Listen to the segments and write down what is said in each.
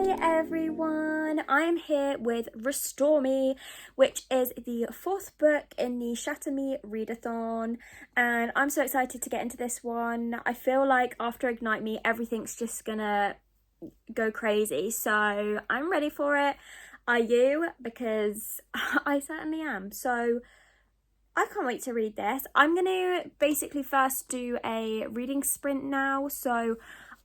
Hey everyone, I'm here with Restore Me, which is the fourth book in the Shatter Me Readathon, and I'm so excited to get into this one. I feel like after Ignite Me, everything's just gonna go crazy, so I'm ready for it. Are you? Because I certainly am. So I can't wait to read this. I'm gonna basically first do a reading sprint now, so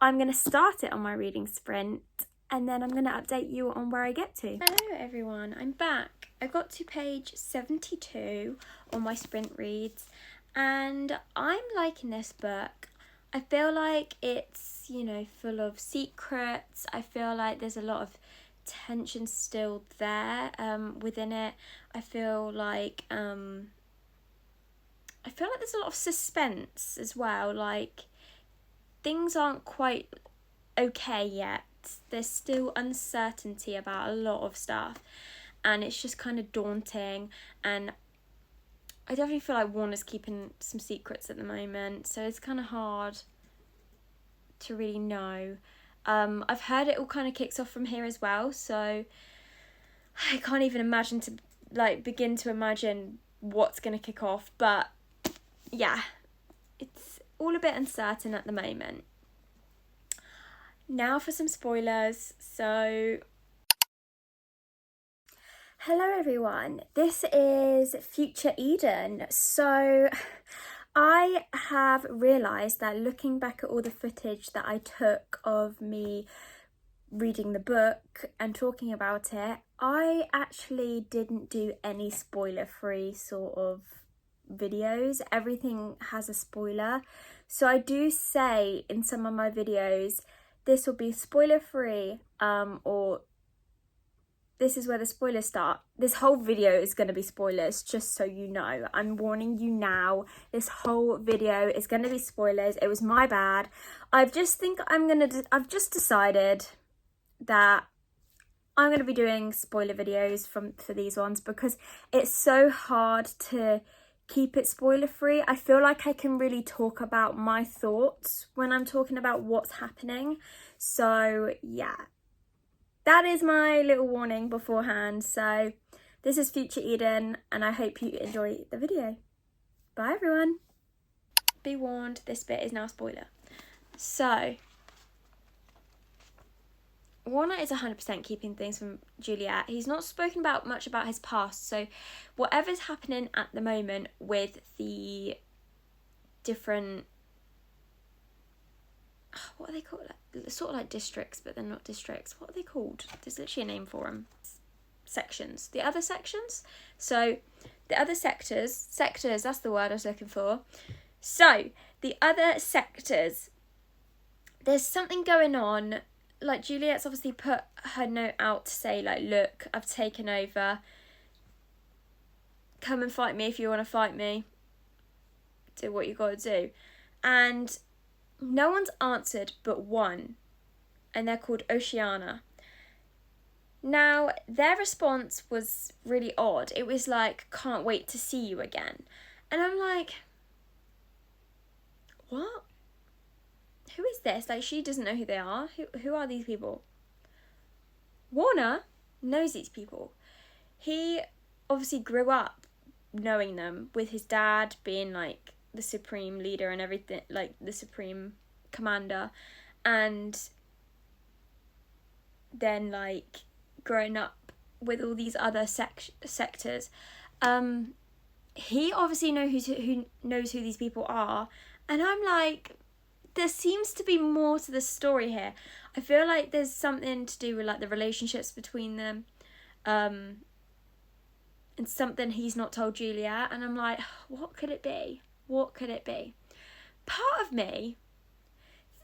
I'm going to start it on my reading sprint and then I'm going to update you on where I get to. Hello everyone, I'm back. I got to page 72 on my sprint reads and I'm liking this book. I feel like it's, full of secrets. I feel like there's a lot of tension still there within it. I feel like there's a lot of suspense as well, like things aren't quite okay yet. There's still uncertainty about a lot of stuff and it's just kind of daunting, and I definitely feel like Warner's keeping some secrets at the moment, so it's kind of hard to really know. I've heard it all kind of kicks off from here as well, so I can't even imagine begin to imagine what's going to kick off, but yeah, it's all a bit uncertain at the moment. Now for some spoilers. So hello everyone, this is Future Eden. So I have realised that looking back at all the footage that I took of me reading the book and talking about it, I actually didn't do any spoiler-free sort of videos. Everything has a spoiler, so I do say in some of my videos this will be spoiler free, or this is where the spoilers start. This whole video is going to be spoilers, just so you know. I'm warning you now, this whole video is going to be spoilers. It was my bad. I've just decided that I'm going to be doing spoiler videos for these ones because it's so hard to keep it spoiler free. I feel like I can really talk about my thoughts when I'm talking about what's happening. So yeah, that is my little warning beforehand. So this is Future Eden and I hope you enjoy the video. Bye everyone. Be warned, this bit is now spoiler. So Warner is 100% keeping things from Juliet. He's not spoken about much about his past, so whatever's happening at the moment with the different, what are they called? Sort of like districts, but they're not districts. What are they called? There's literally a name for them. Sections. The other sections? So the other sectors, that's the word I was looking for. So the other sectors, there's something going on. Like, Juliet's obviously put her note out to say, like, look, I've taken over. Come and fight me if you want to fight me. Do what you got to do. And no one's answered but one. And they're called Oceana. Now, their response was really odd. It was like, can't wait to see you again. And I'm like, what? Who is this? Like, she doesn't know who they are. Who are these people? Warner knows these people. He obviously grew up knowing them, with his dad being like the supreme leader and everything, like the supreme commander, and then like growing up with all these other sectors. He obviously knows who these people are, and I'm like, there seems to be more to the story here. I feel like there's something to do with like the relationships between them, and something he's not told Julia, and I'm like, what could it be? What could it be? Part of me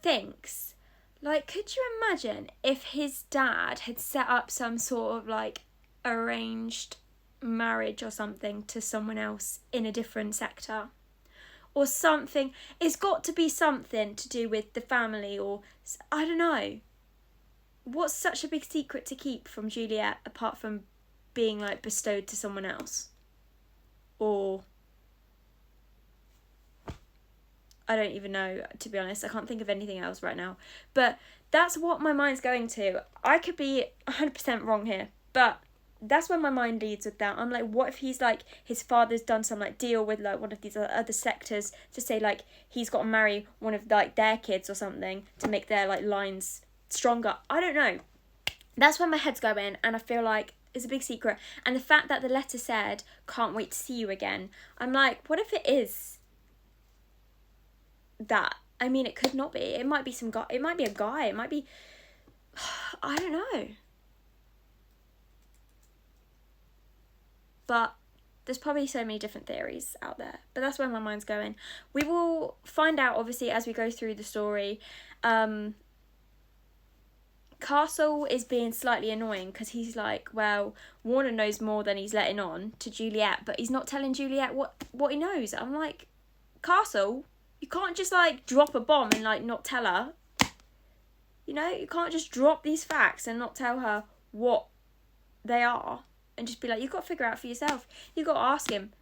thinks, like, could you imagine if his dad had set up some sort of like arranged marriage or something to someone else in a different sector? Or something. It's got to be something to do with the family, or I don't know. What's such a big secret to keep from Juliet apart from being like bestowed to someone else? Or I don't even know, to be honest. I can't think of anything else right now. But that's what my mind's going to. I could be 100% wrong here, but that's where my mind leads with that. I'm like, what if he's like, his father's done some like deal with like one of these other sectors to say like he's got to marry one of like their kids or something to make their like lines stronger. I don't know. That's where my head's going, and I feel like it's a big secret. And the fact that the letter said, "Can't wait to see you again," I'm like, what if it is that? I mean, it could not be. It might be some guy. It might be a guy. It might be, I don't know. But there's probably so many different theories out there. But that's where my mind's going. We will find out, obviously, as we go through the story. Castle is being slightly annoying because he's like, well, Warner knows more than he's letting on to Juliet, but he's not telling Juliet what he knows. I'm like, Castle, you can't just like drop a bomb and like not tell her. You know, you can't just drop these facts and not tell her what they are and just be like, you've got to figure out for yourself. You've got to ask him.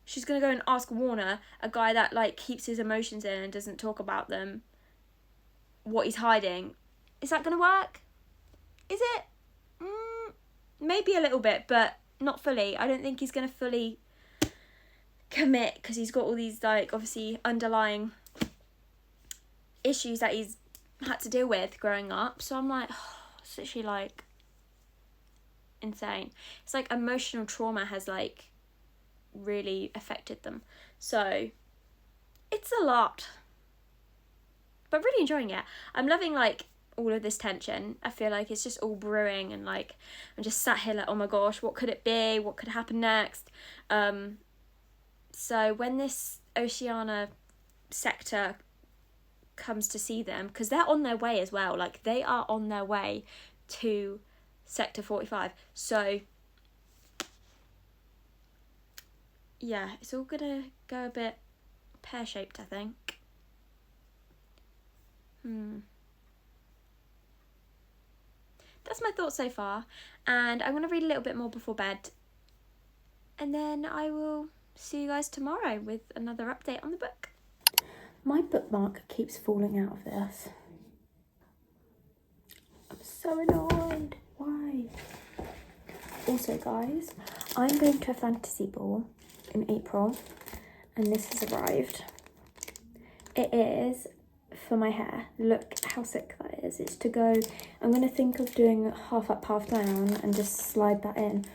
She's going to go and ask Warner, a guy that like keeps his emotions in and doesn't talk about them, what he's hiding. Is that going to work? Is it? Maybe a little bit, but not fully. I don't think he's going to fully commit because he's got all these, like, obviously underlying issues that he's had to deal with growing up. So I'm like, it's literally, like, insane. It's like emotional trauma has, like, really affected them. So it's a lot. But really enjoying it. I'm loving, like, all of this tension. I feel like it's just all brewing and like I'm just sat here like, oh my gosh, what could it be? What could happen next? So when this Oceania sector comes to see them, because they're on their way as well, like they are on their way to Sector 45. So yeah, it's all gonna go a bit pear-shaped, I think. That's my thoughts so far, and I'm going to read a little bit more before bed, and then I will see you guys tomorrow with another update on the book. My bookmark keeps falling out of this. I'm so annoyed. Why? Also, guys, I'm going to a fantasy ball in April, and this has arrived. It is for my hair. Look how sick that is. It's to go, I'm going to think of doing half up, half down and just slide that in.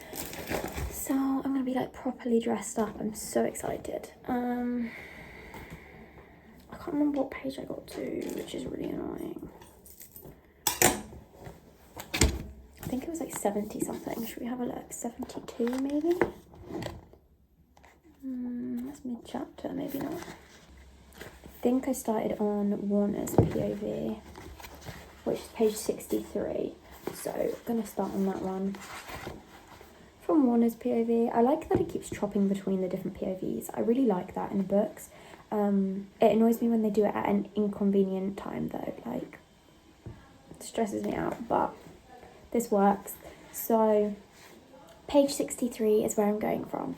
So I'm going to be like properly dressed up. I'm so excited. I can't remember what page I got to, which is really annoying. I think it was like 70 something. Should we have a look? 72 maybe? That's mid-chapter, maybe not. I think I started on Warner's POV, which is page 63. So I'm going to start on that one. From Warner's POV. I like that it keeps chopping between the different POVs. I really like that in books. It annoys me when they do it at an inconvenient time though. Like, it stresses me out, but this works. So page 63 is where I'm going from.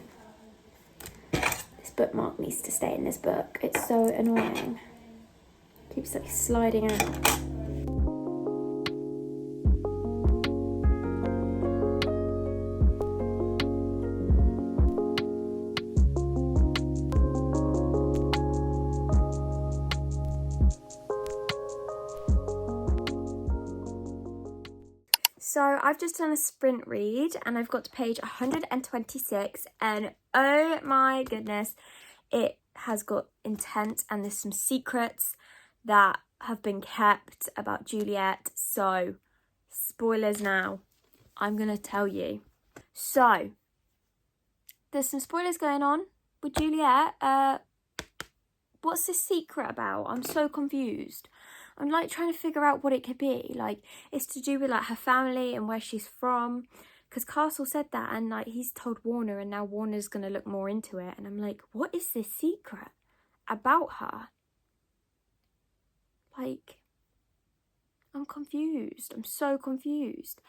Bookmark needs to stay in this book. It's so annoying. Keeps like sliding out. So I've just done a sprint read and I've got to page 126 and oh my goodness, it has got intense and there's some secrets that have been kept about Juliet. So spoilers now, I'm going to tell you. So there's some spoilers going on with Juliet. What's this secret about? I'm so confused. I'm like trying to figure out what it could be. Like, it's to do with like her family and where she's from, because Castle said that and like he's told Warner and now Warner's gonna look more into it, and I'm like, what is this secret about her? Like, I'm confused. I'm so confused.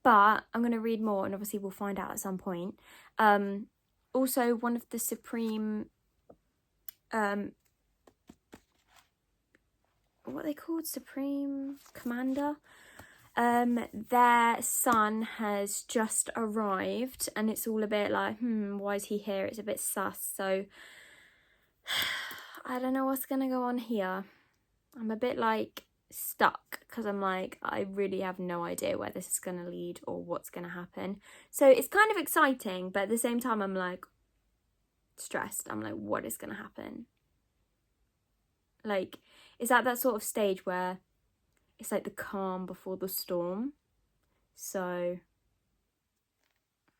But I'm gonna read more and obviously we'll find out at some point. Also, one of the Supreme what are they called? Supreme Commander. Their son has just arrived, and it's all a bit like, why is he here? It's a bit sus. So I don't know what's gonna go on here. I'm a bit like stuck because I'm like, I really have no idea where this is gonna lead or what's gonna happen. So it's kind of exciting, but at the same time I'm like stressed. I'm like, what is gonna happen? Like, is that sort of stage where it's like the calm before the storm? So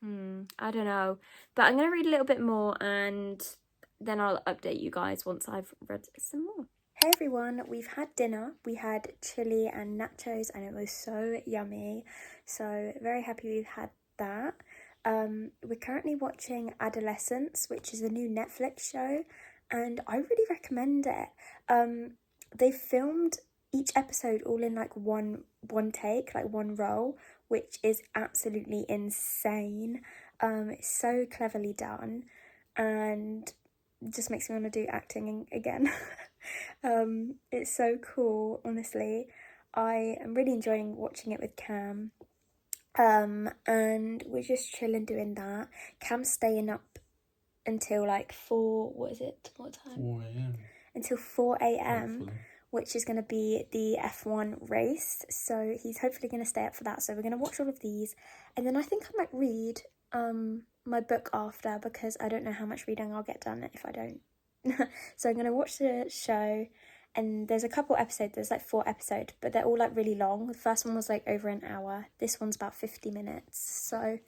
I don't know, but I'm gonna read a little bit more and then I'll update you guys once I've read some more. Hey everyone, we've had dinner. We had chili and nachos and it was so yummy. So very happy we've had that. We're currently watching Adolescence, which is a new Netflix show, and I really recommend it. They filmed each episode all in like one take, like one roll, which is absolutely insane. It's so cleverly done and just makes me want to do acting again. It's so cool, honestly. I am really enjoying watching it with Cam. And we're just chilling doing that. Cam's staying up until like 4 time? 4 a.m. Until 4 a.m. Hopefully. Which is going to be the F1 race. So he's hopefully going to stay up for that. So we're going to watch all of these. And then I think I might read my book after, because I don't know how much reading I'll get done if I don't. So I'm going to watch the show. And there's a couple episodes. There's like 4 episodes. But they're all like really long. The first one was like over an hour. This one's about 50 minutes. So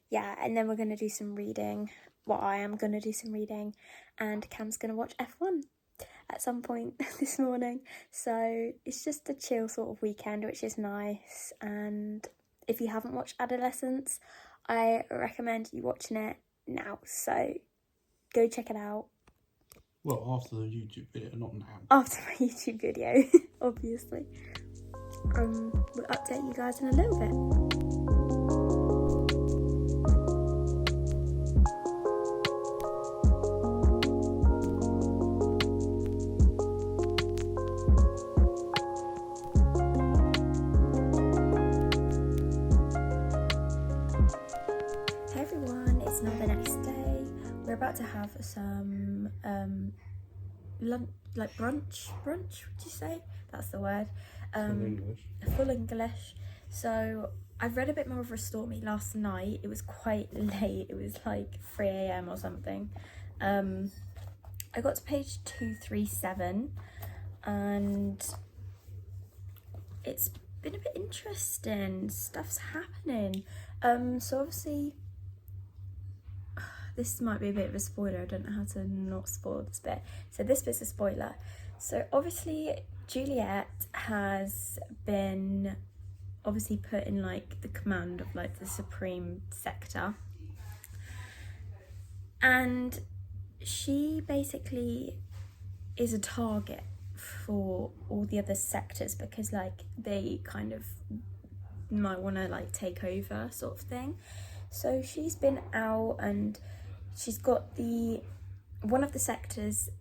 yeah. And then we're going to do some reading. Well, I am going to do some reading. And Cam's going to watch F1 at some point this morning. So it's just a chill sort of weekend, which is nice. And if you haven't watched Adolescence, I recommend you watching it now. So go check it out. Well, after the YouTube video, not now. After my YouTube video, obviously. We'll update you guys in a little bit. We're about to have some lunch, like brunch, would you say? That's the word. Full English. So I've read a bit more of Restore Me last night. It was quite late. It was like 3 a.m. or something. I got to page 237 and it's been a bit interesting. Stuff's happening. So obviously this might be a bit of a spoiler. I don't know how to not spoil this bit. So this bit's a spoiler. So obviously Juliet has been obviously put in like the command of like the Supreme Sector. And she basically is a target for all the other sectors because like they kind of might want to like take over sort of thing. So she's been out and she's got one of the sectors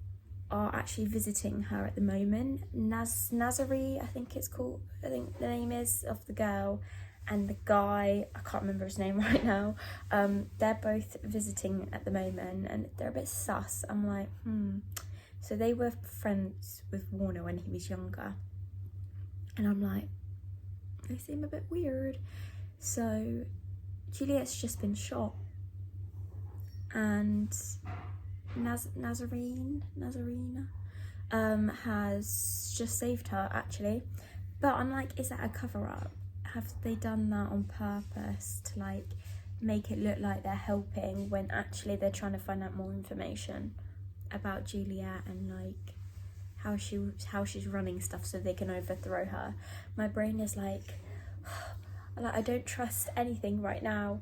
are actually visiting her at the moment. Nazari, I think it's called. I think the name is of the girl, and the guy, I can't remember his name right now. They're both visiting at the moment, and they're a bit sus. I'm like, So they were friends with Warner when he was younger, and I'm like, they seem a bit weird. So Juliet's just been shot. And Nazarena has just saved her actually, but I'm like, is that a cover-up? Have they done that on purpose to like make it look like they're helping when actually they're trying to find out more information about Juliet and like how she's running stuff so they can overthrow her? My brain is like I don't trust anything right now.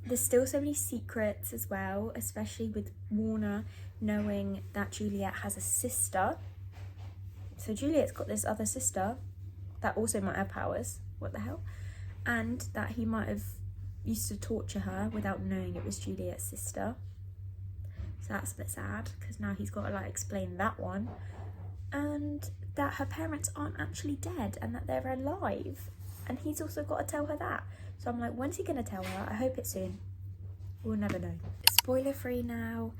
There's still so many secrets as well, especially with Warner knowing that Juliet has a sister. So Juliet's got this other sister that also might have powers. What the hell? And that he might have used to torture her without knowing it was Juliet's sister. So that's a bit sad because now he's got to like explain that one. And that her parents aren't actually dead and that they're alive. And he's also got to tell her that. So I'm like, when's he going to tell her? I hope it's soon. We'll never know. Spoiler free now.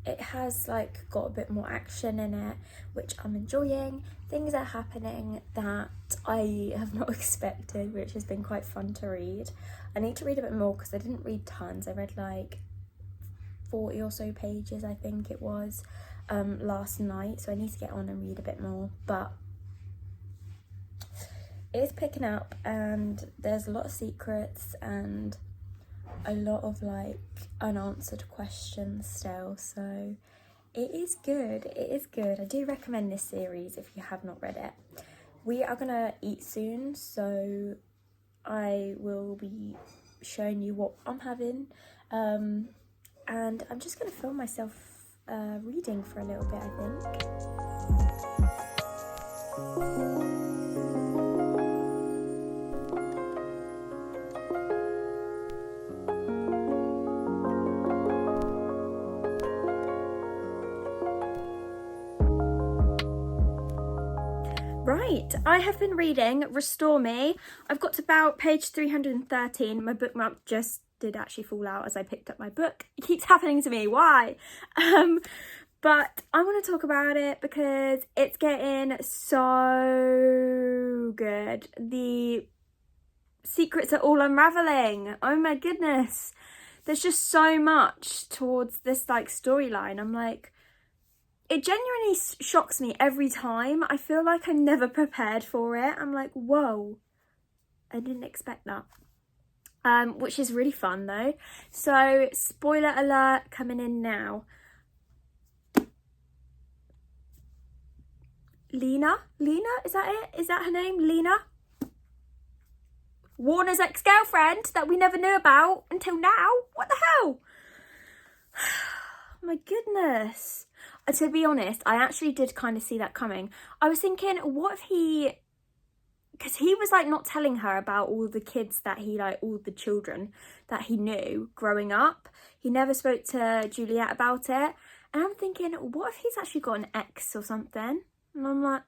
It has like got a bit more action in it, which I'm enjoying. Things are happening that I have not expected, which has been quite fun to read. I need to read a bit more because I didn't read tons. I read like 40 or so pages, I think it was, last night. So I need to get on and read a bit more. But it's picking up and there's a lot of secrets and a lot of like unanswered questions still, so it is good. I do recommend this series if you have not read it. We are gonna eat soon, so I will be showing you what I'm having, and I'm just gonna film myself reading for a little bit, I think. Right, I have been reading Restore Me. I've got to about page 313. My bookmark just did actually fall out as I picked up my book. It keeps happening to me, why? But I want to talk about it because it's getting so good. The secrets are all unraveling. Oh my goodness. There's just so much towards this like storyline. I'm like, it genuinely shocks me every time. I feel like I'm never prepared for it. I'm like, whoa, I didn't expect that. Which is really fun though. So, spoiler alert coming in now. Lena, is that it? Is that her name? Lena? Warner's ex-girlfriend that we never knew about until now. What the hell? My goodness. To be honest, I actually did kind of see that coming. I was thinking, what if he... Because he was, like, not telling her about all the kids that he, like, all the children that he knew growing up. He never spoke to Juliet about it. And I'm thinking, what if he's actually got an ex or something? And I'm like,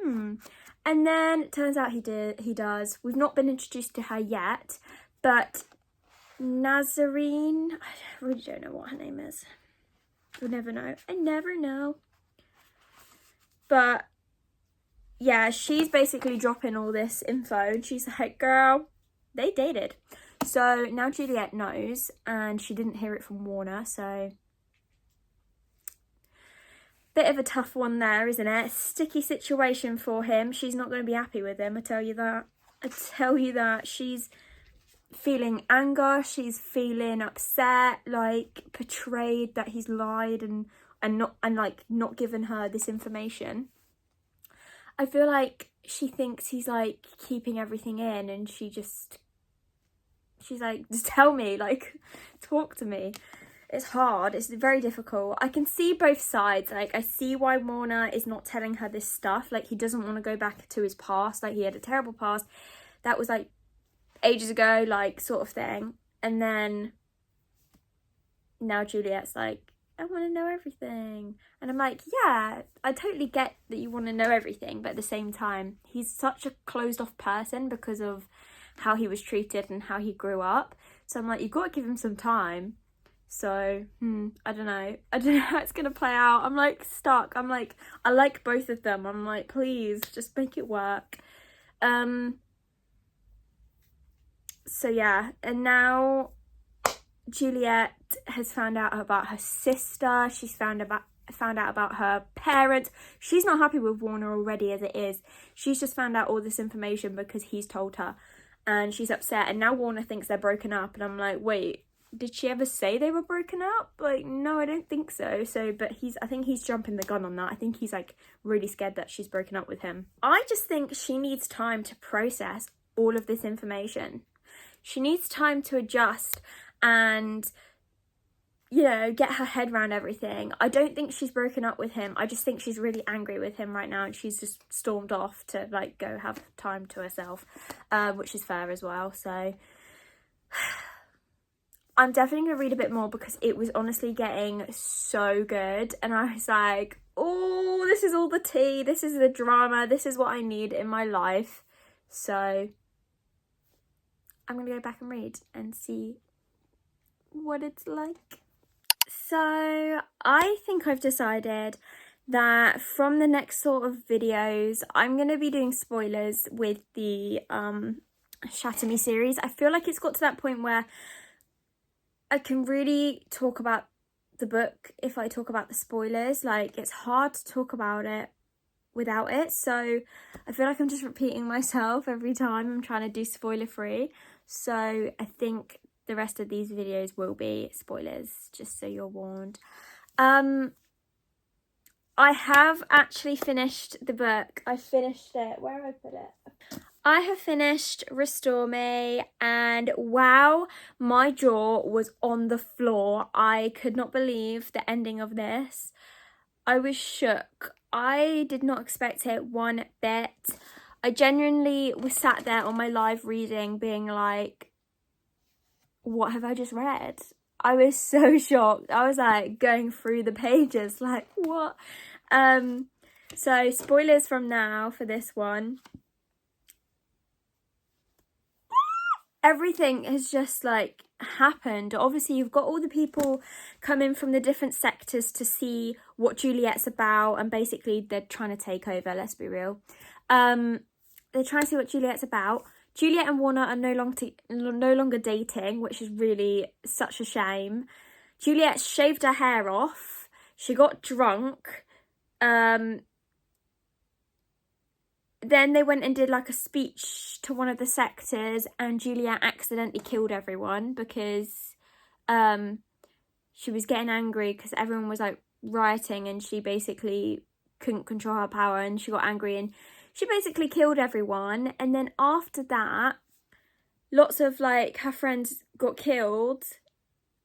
And then it turns out he does. We've not been introduced to her yet. But Nazarene... I really don't know what her name is. You'll never know. I never know. But yeah, she's basically dropping all this info and she's like, girl, they dated. So now Juliet knows and she didn't hear it from Warner, so bit of a tough one there, isn't it? Sticky situation for him. She's not going to be happy with him, I tell you that. She's feeling anger, she's feeling upset, like betrayed that he's lied and not given her this information. I feel like she thinks he's like keeping everything in and she's like, just tell me, like talk to me. It's hard, it's very difficult. I can see both sides. Like, I see why Warner is not telling her this stuff. Like, he doesn't want to go back to his past. Like, he had a terrible past that was like ages ago, like, sort of thing. And then now Juliet's like, I want to know everything. And I'm like, yeah, I totally get that you want to know everything, but at the same time, he's such a closed off person because of how he was treated and how he grew up. So I'm like, you've got to give him some time. So, I don't know how it's going to play out. I'm like stuck. I'm like, I like both of them. I'm like, please just make it work. So yeah, and now Juliet has found out about her sister. She's found out about her parents. She's not happy with Warner already as it is. She's just found out all this information because he's told her, and she's upset. And now Warner thinks they're broken up, and I'm like, wait, did she ever say they were broken up? Like, no, I don't think so. But I think he's jumping the gun on that. I think he's like really scared that she's broken up with him. I just think she needs time to process all of this information. She needs time to adjust and, you know, get her head around everything. I don't think she's broken up with him. I just think she's really angry with him right now, and she's just stormed off to like go have time to herself, which is fair as well. So I'm definitely going to read a bit more because it was honestly getting so good. And I was like, oh, this is all the tea, this is the drama, this is what I need in my life. So I'm gonna go back and read and see what it's like. So I think I've decided that from the next sort of videos, I'm going to be doing spoilers with the Shatter Me series. I feel like it's got to that point where I can really talk about the book if I talk about the spoilers. Like, it's hard to talk about it without it. So I feel like I'm just repeating myself every time I'm trying to do spoiler free. So I think the rest of these videos will be spoilers, just so you're warned. I have actually finished the book. I finished it. Where have I put it? I have finished Restore Me, and wow, my jaw was on the floor. I could not believe the ending of this. I was shook. I did not expect it one bit. I genuinely was sat there on my live reading being like, what have I just read? I was so shocked. I was like going through the pages like, what? So spoilers from now for this one. Everything has just like happened. Obviously you've got all the people coming from the different sectors to see what Juliet's about, and basically they're trying to take over, let's be real. They're trying to see what Juliet's about. Juliet and Warner are no longer dating, which is really such a shame. Juliet shaved her hair off. She got drunk. Then they went and did like a speech to one of the sectors, and Juliet accidentally killed everyone because she was getting angry because everyone was like rioting, and she basically couldn't control her power, and she got angry and she basically killed everyone. And then after that, lots of like her friends got killed,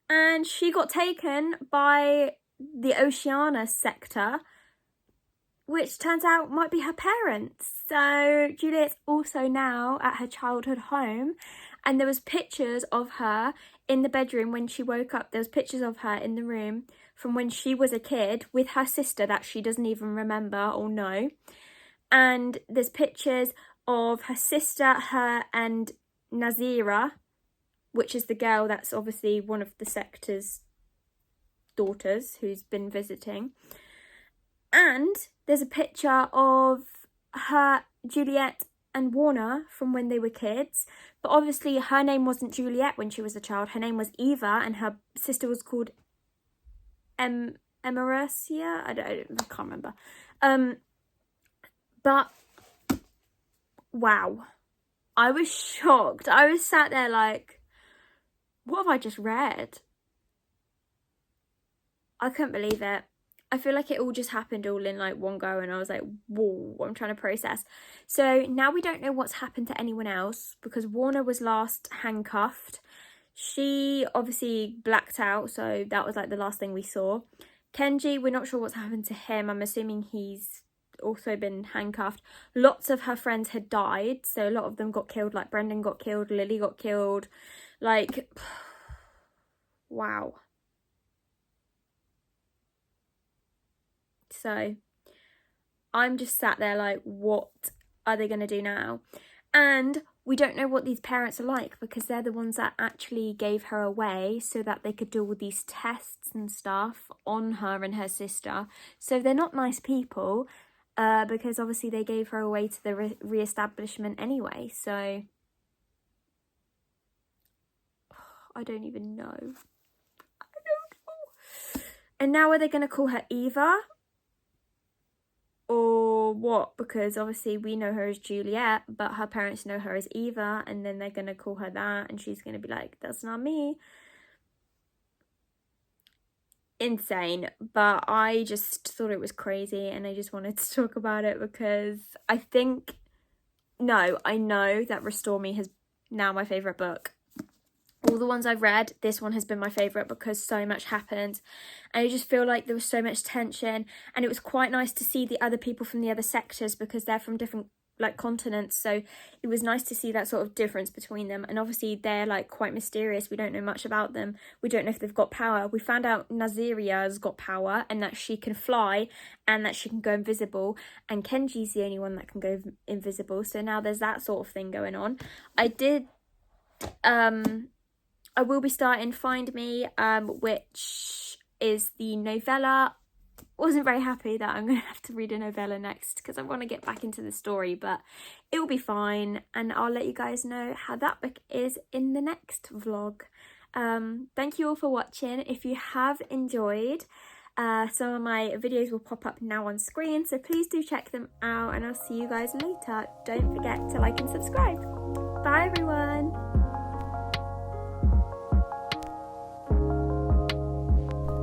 and she got taken by the Oceania sector, which turns out might be her parents. So Juliet's also now at her childhood home, and there was pictures of her in the bedroom when she woke up. There was pictures of her in the room from when she was a kid with her sister that she doesn't even remember or know. And there's pictures of her sister, her and Nazira, which is the girl that's obviously one of the sector's daughters who's been visiting. And there's a picture of her, Juliet and Warner from when they were kids. But obviously her name wasn't Juliet when she was a child. Her name was Eva, and her sister was called Emeracia. I can't remember. But wow, I was shocked. I was sat there like, what have I just read? I couldn't believe it. I feel like it all just happened all in like one go, and I was like, whoa, I'm trying to process. So now we don't know what's happened to anyone else because Warner was last handcuffed. She obviously blacked out, so that was like the last thing we saw. Kenji, we're not sure what's happened to him. I'm assuming he's also been handcuffed. Lots of her friends had died, so a lot of them got killed. Like Brendan got killed, Lily got killed. Like, wow. So I'm just sat there like, what are they going to do now? And we don't know what these parents are like because they're the ones that actually gave her away so that they could do all these tests and stuff on her and her sister. So they're not nice people because obviously they gave her away to the re-establishment anyway. So I don't even know. I don't know. And now are they going to call her Eva? Or what? Because obviously we know her as Juliet, but her parents know her as Eva, and then they're going to call her that, and she's going to be like, that's not me. Insane. But I just thought it was crazy, and I just wanted to talk about it because I know that Restore Me is now my favourite book. All the ones I've read, this one has been my favourite because so much happened. And I just feel like there was so much tension. And it was quite nice to see the other people from the other sectors because they're from different like continents, so it was nice to see that sort of difference between them. And obviously they're like quite mysterious, we don't know much about them, we don't know if they've got power. We found out Naziria's got power and that she can fly and that she can go invisible, and Kenji's the only one that can go invisible, so now there's that sort of thing going on. I will be starting Find Me, which is the novella. Wasn't very happy that I'm going to have to read a novella next because I want to get back into the story, but it will be fine, and I'll let you guys know how that book is in the next vlog. Thank you all for watching. If you have enjoyed, some of my videos will pop up now on screen, so please do check them out, and I'll see you guys later. Don't forget to like and subscribe. Bye everyone!